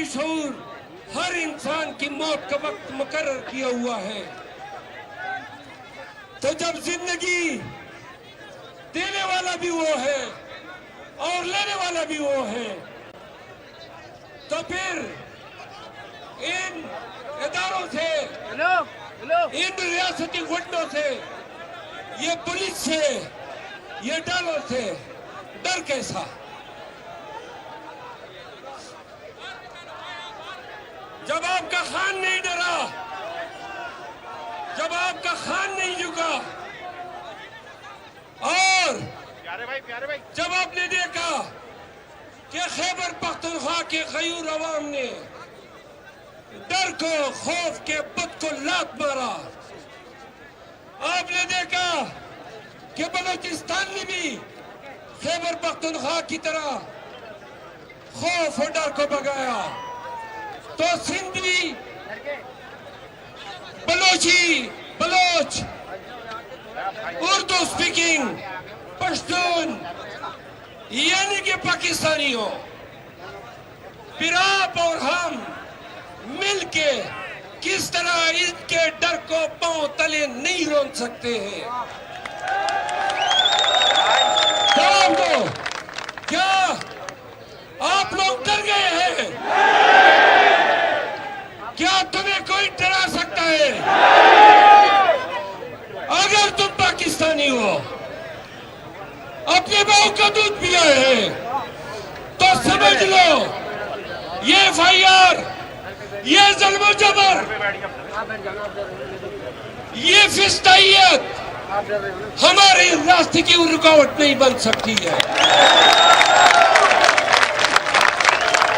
शऊर हर इंसान की मौत का वक्त मुकर्रर किया हुआ है। तो जब जिंदगी देने वाला भी वो है और लेने वाला भी वो है, तो फिर इन इदारों से, इन रियासती गुंडों से, ये पुलिस से, ये डरों से डर कैसा? जब आपका खान नहीं डरा, जब आपका खान नहीं झुका, और जब आपने देखा कि खैबर पख्तूनख्वा के गयूर अवाम ने डर को, खौफ के बुत को लात मारा, आपने देखा कि बलूचिस्तान ने भी खैबर पख्तूनख्वा की तरह खौफ और डर को भगाया, तो सिंधी, बलोच, उर्दू स्पीकिंग, पश्तून, यानी कि पाकिस्तानी हो, फिर आप और हम मिलके किस तरह इनके डर को पांव तले नहीं रोक सकते हैं? जवाब दो, क्या आप लोग डर गए हैं? क्या तुम्हें कोई डरा सकता है? अगर तुम पाकिस्तानी हो, अपने बहू का दूध पिया है, तो समझ लो ये FIR, ये जुल्म जबर, ये फिस्तायत हमारे रास्ते की रुकावट नहीं बन सकती है।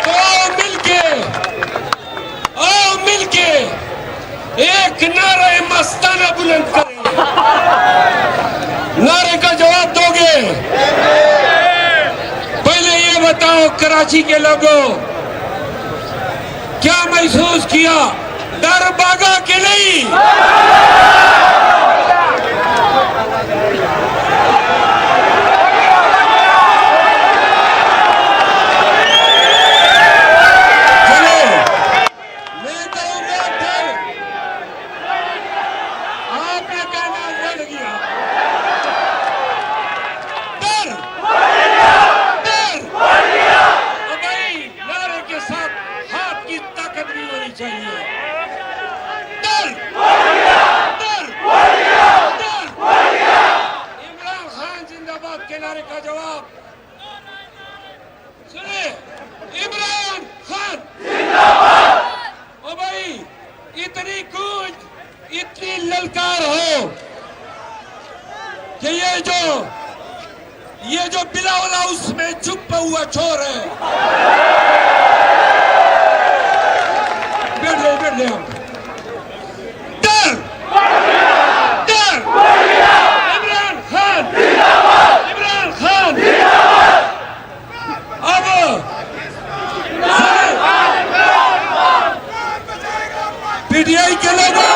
तो आओ मिलके एक नारे मस्ताना बुलंद करें। नारे का जवाब दोगे? पहले ये बताओ कराची के लोगों, क्या महसूस किया? डर भागा कि नहीं? इतनी ललकार हो कि ये जो बिलावला उसमें छुपा हुआ चोर है। बैठ ले हम। डर इमरान खान अब PTI के लोगों,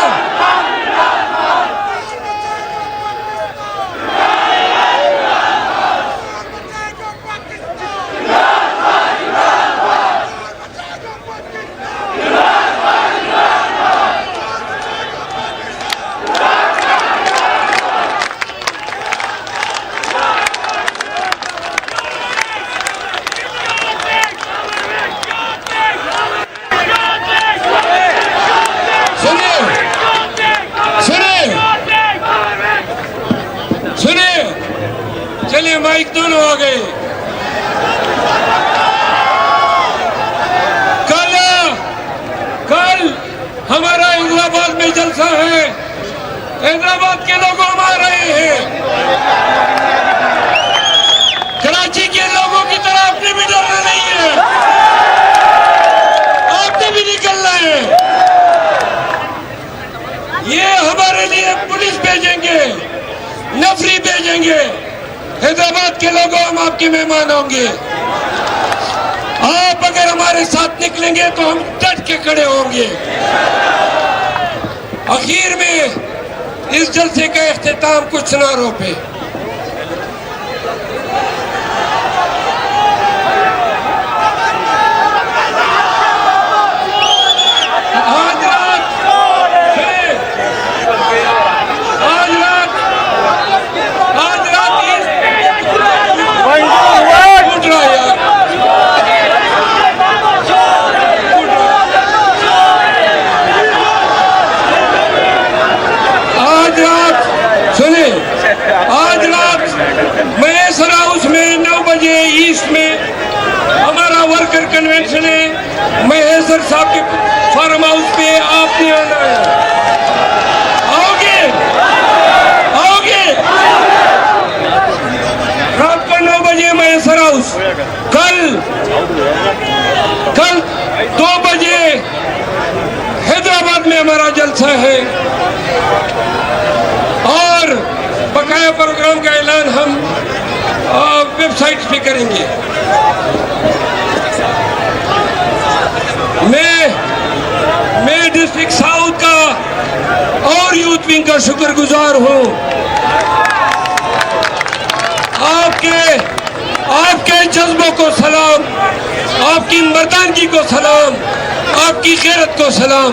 चलिए माइक दोनों आ गए। कल हमारा हैदराबाद में जलसा है। हैदराबाद के लोग हम आ रहे हैं। कराची के लोगों की तरह आपने भी डरना नहीं है, आपने भी निकलना है। ये हमारे लिए पुलिस भेजेंगे, नफरी भेजेंगे। हैदराबाद के लोगों, हम आपके मेहमान होंगे। आप अगर हमारे साथ निकलेंगे तो हम डट के खड़े होंगे। आखिर में इस जलसे का इख्तिताम कुछ नारों पे। कन्वेंशन है, महेश्वर साहब के फार्म हाउस पे आपने आना है। आओगे? आओगे? रात को 9 बजे महेश्वर हाउस। कल 2 बजे हैदराबाद में हमारा जलसा है और बकाया प्रोग्राम का ऐलान हम वेबसाइट पे करेंगे। मैं डिस्ट्रिक्ट साउथ का और यूथ विंग का शुक्रगुजार हूँ। आपके जज्बों को सलाम, आपकी मर्दानगी को सलाम, आपकी गैरत को सलाम।